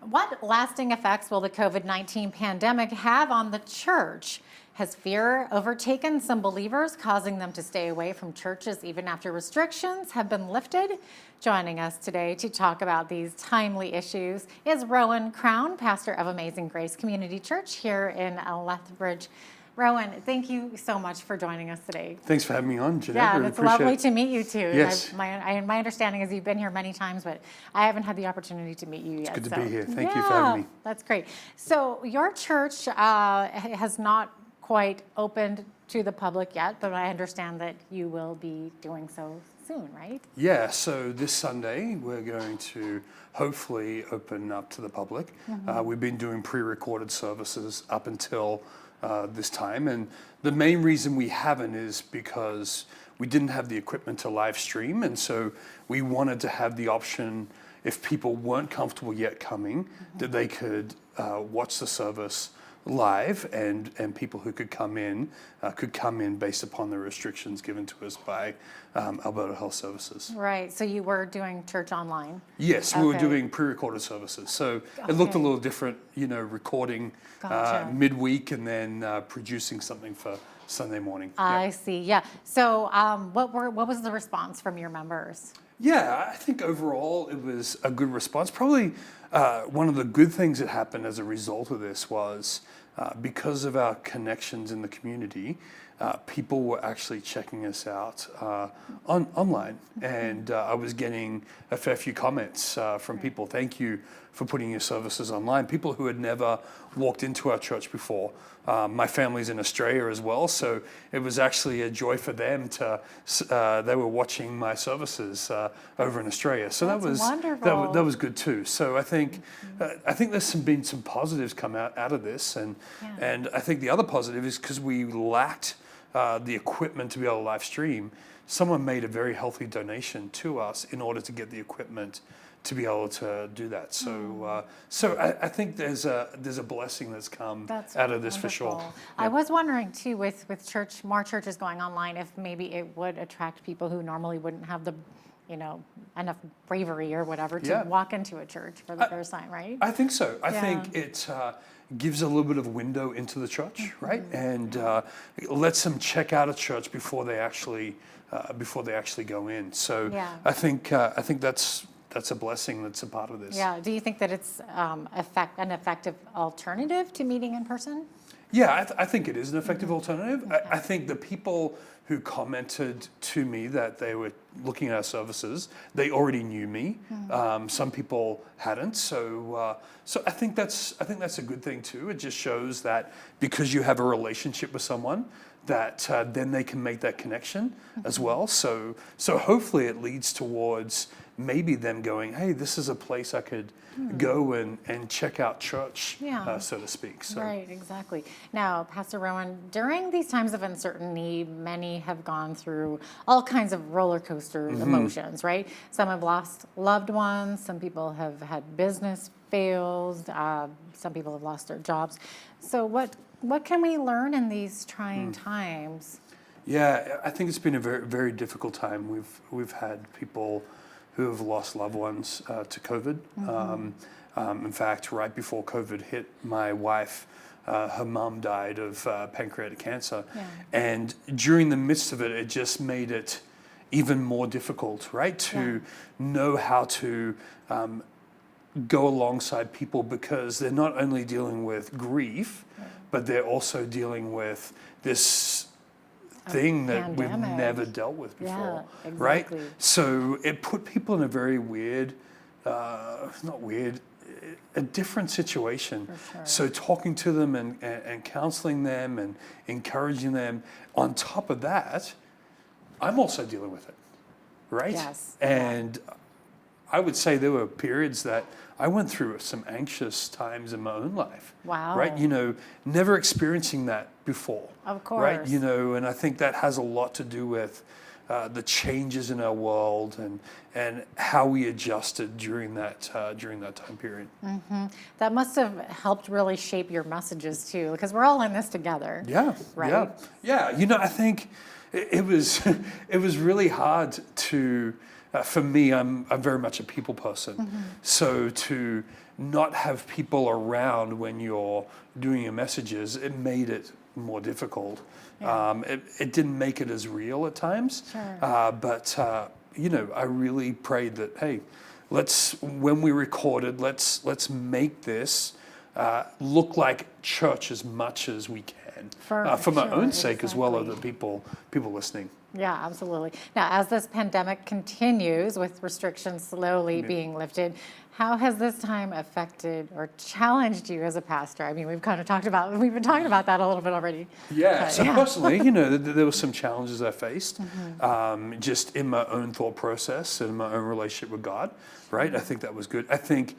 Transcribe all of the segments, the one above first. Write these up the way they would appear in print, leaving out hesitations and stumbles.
what lasting effects will the COVID-19 pandemic have on the church? Has fear overtaken some believers, causing them to stay away from churches even after restrictions have been lifted? Joining us today to talk about these timely issues is Rohan Crown, pastor of Amazing Grace Community Church here in Lethbridge. Rohan, thank you so much for joining us today. Thanks for having me on, Jeanette. Yeah, and it's lovely to meet you too. Yes. My understanding is you've been here many times, but I haven't had the opportunity to meet you yet. It's good to be here. Thank you for having me. That's great. So your church has not quite opened to the public yet, but I understand that you will be doing so soon, right? Yeah, so this Sunday we're going to hopefully open up to the public. We've been doing pre-recorded services up until this time, and the main reason we haven't is because we didn't have the equipment to live stream, and so we wanted to have the option, if people weren't comfortable yet coming, that they could watch the service live, and people who could come in based upon the restrictions given to us by Alberta Health Services. Right, so you were doing church online? Yes, we were doing pre-recorded services. So it looked a little different, recording midweek and then producing something for Sunday morning. I see, yeah. So what was the response from your members? Yeah, I think overall it was a good response. Probably one of the good things that happened as a result of this was because of our connections in the community, people were actually checking us out online. And I was getting a fair few comments from people. Thank you for putting your services online. People who had never walked into our church before. My family's in Australia as well, so it was actually a joy for them to, they were watching my services over in Australia. So That's that was wonderful. That was good too. So I think there's been some positives come out of this, and I think the other positive is because we lacked the equipment to be able to live stream. Someone made a very healthy donation to us in order to get the equipment to be able to do that. So I think there's a blessing that's come out of this for sure. I was wondering too, with more churches going online, if maybe it would attract people who normally wouldn't have the enough bravery or whatever to walk into a church for the first time, right? I think so. I think it gives a little bit of window into the church, right? And lets them check out a church before they actually go in. So I think that's a blessing that's a part of this. Yeah. Do you think that it's an effective alternative to meeting in person? Yeah, I think it is an effective alternative. I think the people who commented to me that they were looking at our services, they already knew me. Some people hadn't, so I think that's a good thing too. It just shows that because you have a relationship with someone, that then they can make that connection as well. So hopefully it leads towards maybe them going, hey, this is a place I could go and check out church, so to speak. So. Right, exactly. Now, Pastor Rohan, during these times of uncertainty, many have gone through all kinds of roller coaster emotions, right? Some have lost loved ones, some people have had business fails, some people have lost their jobs. So what can we learn in these trying times? Yeah, I think it's been a very, very difficult time. We've had people who have lost loved ones to COVID. In fact, right before COVID hit, my wife, her mom died of pancreatic cancer. And during the midst of it, it just made it even more difficult, right? To know how to go alongside people, because they're not only dealing with grief, but they're also dealing with this thing that we've never dealt with before, right? So it put people in a very weird, not weird, a different situation. So talking to them and counseling them and encouraging them. On top of that, I'm also dealing with it, right? Yes. And I would say there were periods that I went through some anxious times in my own life. Wow. Right? Never experiencing that before. Of course. Right? And I think that has a lot to do with the changes in our world and how we adjusted during that time period. That must have helped really shape your messages too, because we're all in this together. Yeah. Right? Yeah. I think it was really hard to. For me, I'm very much a people person. So to not have people around when you're doing your messages, it made it more difficult. Yeah. It didn't make it as real at times. Sure. But I really prayed that, hey, when we recorded, let's make this look like church as much as we can, for my own sake as well as the people listening. Yeah, absolutely. Now, as this pandemic continues with restrictions slowly being lifted, how has this time affected or challenged you as a pastor? I mean, we've been talking about that a little bit already. Yeah, But, so personally, there were some challenges I faced, just in my own thought process and my own relationship with God, right? I think that was good. I think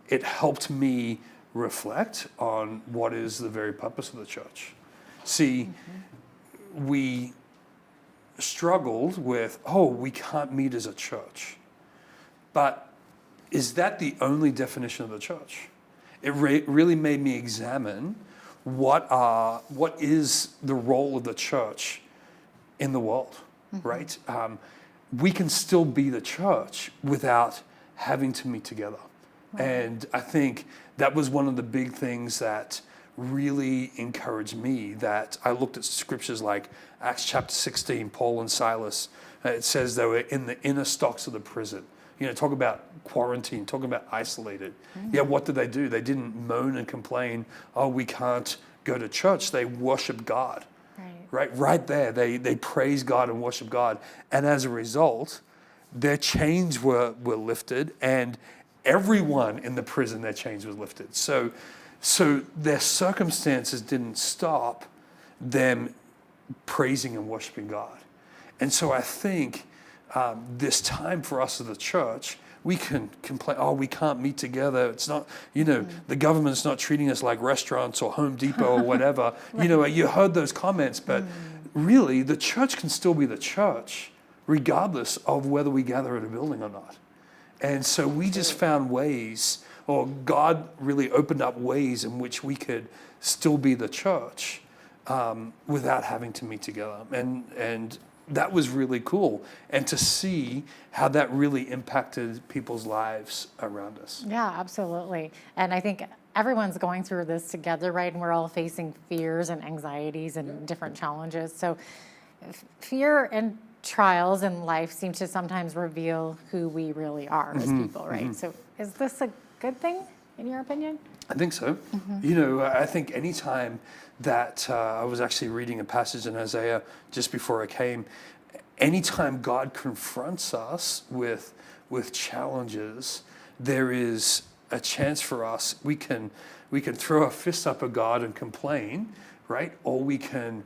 it helped me reflect on what is the very purpose of the church. See, we struggled with, we can't meet as a church. But is that the only definition of the church? It really made me examine what is the role of the church in the world, right? We can still be the church without having to meet together. Right. And I think that was one of the big things that really encouraged me, that I looked at scriptures like Acts chapter 16, Paul and Silas. It says they were in the inner stocks of the prison. Talk about quarantine, talk about isolated. Yeah, what did they do? They didn't moan and complain, we can't go to church. They worship God. Right there. They praise God and worship God. And as a result, their chains were lifted, and everyone in the prison, their chains was lifted. So their circumstances didn't stop them praising and worshiping God. And so I think this time for us as the church, we can complain, we can't meet together. It's not, the government's not treating us like restaurants or Home Depot or whatever. You heard those comments, but really the church can still be the church regardless of whether we gather in a building or not. And so we just found ways, or God really opened up ways in which we could still be the church without having to meet together. And that was really cool. And to see how that really impacted people's lives around us. Yeah, absolutely. And I think everyone's going through this together, right? And we're all facing fears and anxieties and different challenges. So fear and trials in life seem to sometimes reveal who we really are as people, right? So is this a good thing, in your opinion? I think so. I think anytime that I was actually reading a passage in Isaiah just before I came, anytime God confronts us with challenges, there is a chance for us. We can throw our fists up at God and complain, right? Or we can,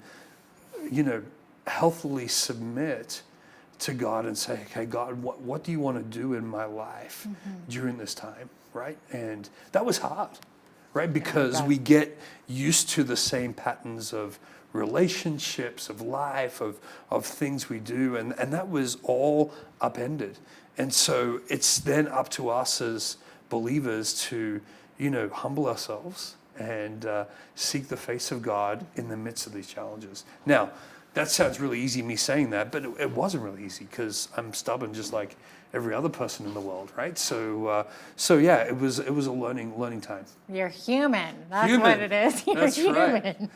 healthily submit to God and say, okay, God, what do you want to do in my life during this time, right? And that was hard, right? Because we get used to the same patterns of relationships, of life, of things we do, and that was all upended. And so it's then up to us as believers to, humble ourselves and seek the face of God in the midst of these challenges. Now, that sounds really easy, me saying that, but it wasn't really easy because I'm stubborn just like every other person in the world, right? So yeah, it was a learning time. You're human. That's what it is. You're That's human. Right.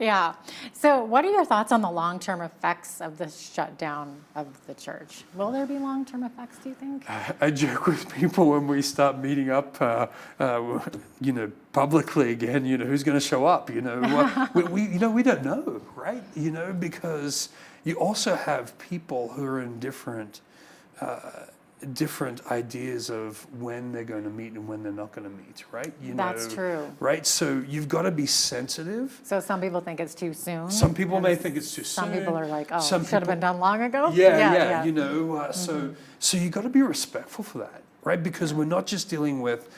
Yeah. So what are your thoughts on the long-term effects of the shutdown of the church? Will there be long-term effects, do you think? I joke with people when we start meeting up, publicly again, who's going to show up, we don't know, right? Because you also have people who are in different ideas of when they're going to meet and when they're not going to meet, right? That's true. Right? So you've got to be sensitive. So some people think it's too soon. Some people may think it's too soon. Some people are like, should have been done long ago. Yeah. So you've got to be respectful for that, right? Because we're not just dealing with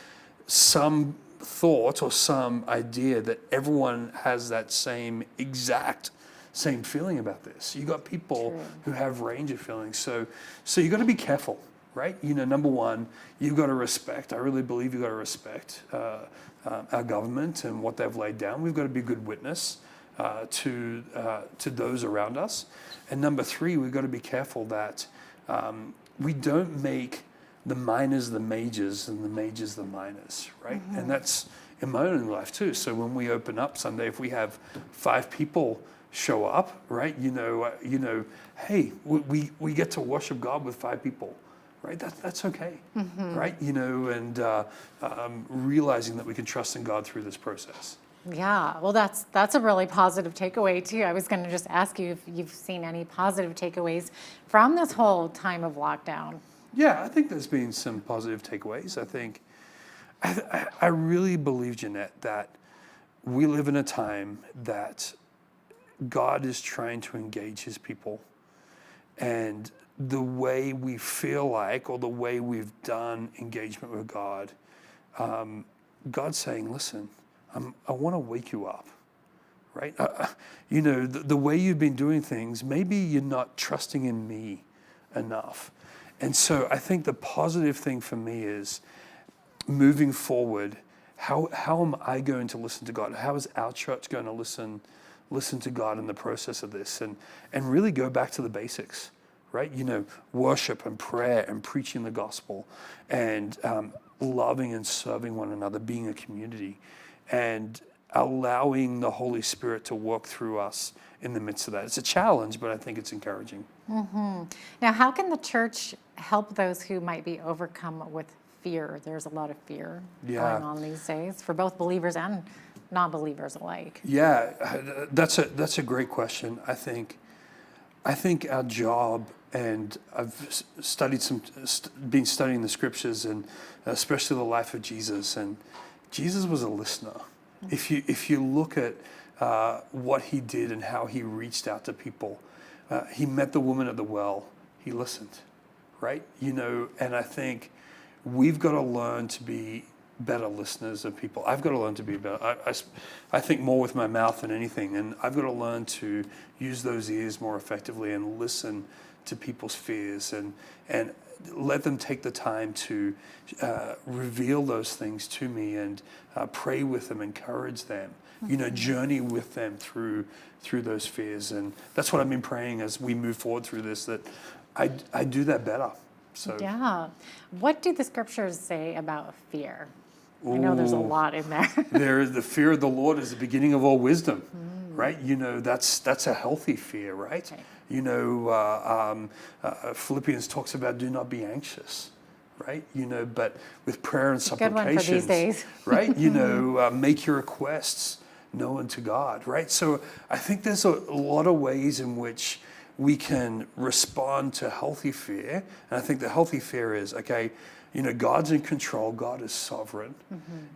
some thought or some idea that everyone has that same feeling about this. You got people who have range of feelings. So you got to be careful, right? Number one, you've got to respect. I really believe you've got to respect our government and what they've laid down. We've got to be a good witness to those around us. And number three, we've got to be careful that we don't make the minors the majors and the majors the minors, right? And that's in my own life too. So when we open up Sunday, if we have 5 people show up, right? Hey, we get to worship God with 5 people, right? That's okay, right? And realizing that we can trust in God through this process. Yeah, well, that's a really positive takeaway too. I was going to just ask you if you've seen any positive takeaways from this whole time of lockdown. Yeah, I think there's been some positive takeaways. I think I really believe, Jeanette, that we live in a time that God is trying to engage his people. And the way we feel like, or the way we've done engagement with God, God's saying, listen, I want to wake you up, right? The way you've been doing things, maybe you're not trusting in me enough. And so I think the positive thing for me is moving forward, how am I going to listen to God? How is our church going to listen to God in the process of this, and really go back to the basics, right? Worship and prayer and preaching the gospel, and loving and serving one another, being a community, and allowing the Holy Spirit to work through us in the midst of that. It's a challenge, but I think it's encouraging. Now, how can the church help those who might be overcome with fear? There's a lot of fear going on these days for both believers and non-believers alike. Yeah, that's a great question. I think our job, and I've been studying the scriptures, and especially the life of Jesus, and Jesus was a listener. If you look at what he did and how he reached out to people, he met the woman at the well. He listened, right? And I think we've got to learn to be better listeners of people. I've got to learn to be better. I think more with my mouth than anything, and I've got to learn to use those ears more effectively and listen to people's fears, and let them take the time to reveal those things to me, and pray with them, encourage them, journey with them through those fears. And that's what I've been praying as we move forward through this, that I do that better. So yeah. What do the scriptures say about fear? I know there's a lot in there. The fear of the Lord is the beginning of all wisdom, right? That's a healthy fear, right? Philippians talks about do not be anxious, right? But with prayer and supplications, good one for these days. right? Make your requests known to God, right? So I think there's a lot of ways in which we can respond to healthy fear. And I think the healthy fear is, okay, God's in control, God is sovereign,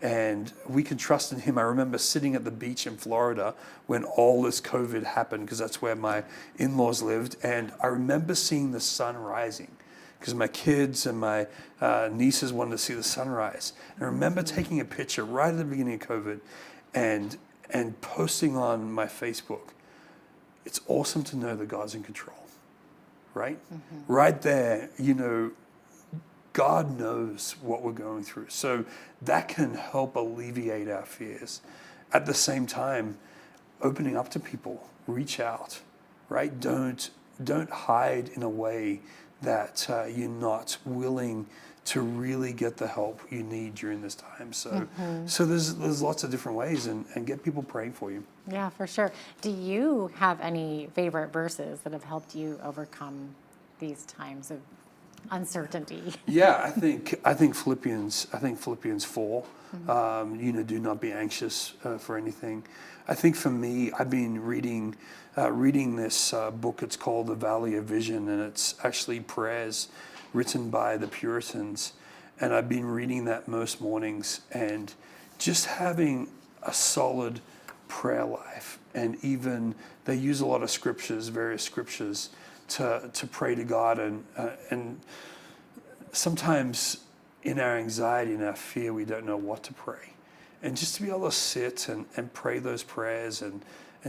and we can trust in him. I remember sitting at the beach in Florida when all this COVID happened, because that's where my in-laws lived, and I remember seeing the sun rising, because my kids and my nieces wanted to see the sunrise. And I remember taking a picture right at the beginning of COVID and posting on my Facebook. It's awesome to know that God's in control, right? Right there, God knows what we're going through. So that can help alleviate our fears. At the same time, opening up to people, reach out, right? Don't hide in a way that you're not willing to really get the help you need during this time. So there's lots of different ways, and get people praying for you. Yeah, for sure. Do you have any favorite verses that have helped you overcome these times of uncertainty? Yeah, I think Philippians 4. Do not be anxious for anything. I think for me, I've been reading this book. It's called The Valley of Vision, and it's actually prayers written by the Puritans. And I've been reading that most mornings, and just having a solid prayer life. And even they use a lot of scriptures, various scriptures, to pray to God, and sometimes in our anxiety and our fear we don't know what to pray, and just to be able to sit and pray those prayers and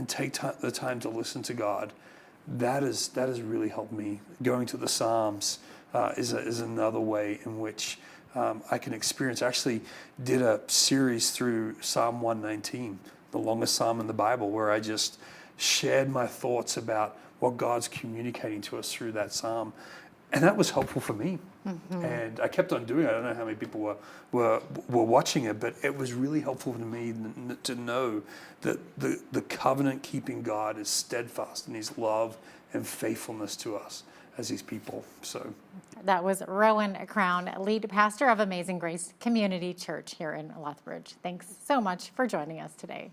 take the time to listen to God, that has really helped me. Going to the Psalms is another way in which I can experience. I actually did a series through Psalm 119, the longest psalm in the Bible, where I just shared my thoughts about what God's communicating to us through that psalm. And that was helpful for me. And I kept on doing it. I don't know how many people were watching it, but it was really helpful to me to know that the covenant-keeping God is steadfast in his love and faithfulness to us as his people. So That was Rohan Crown, lead pastor of Amazing Grace Community Church here in Lethbridge. Thanks so much for joining us today.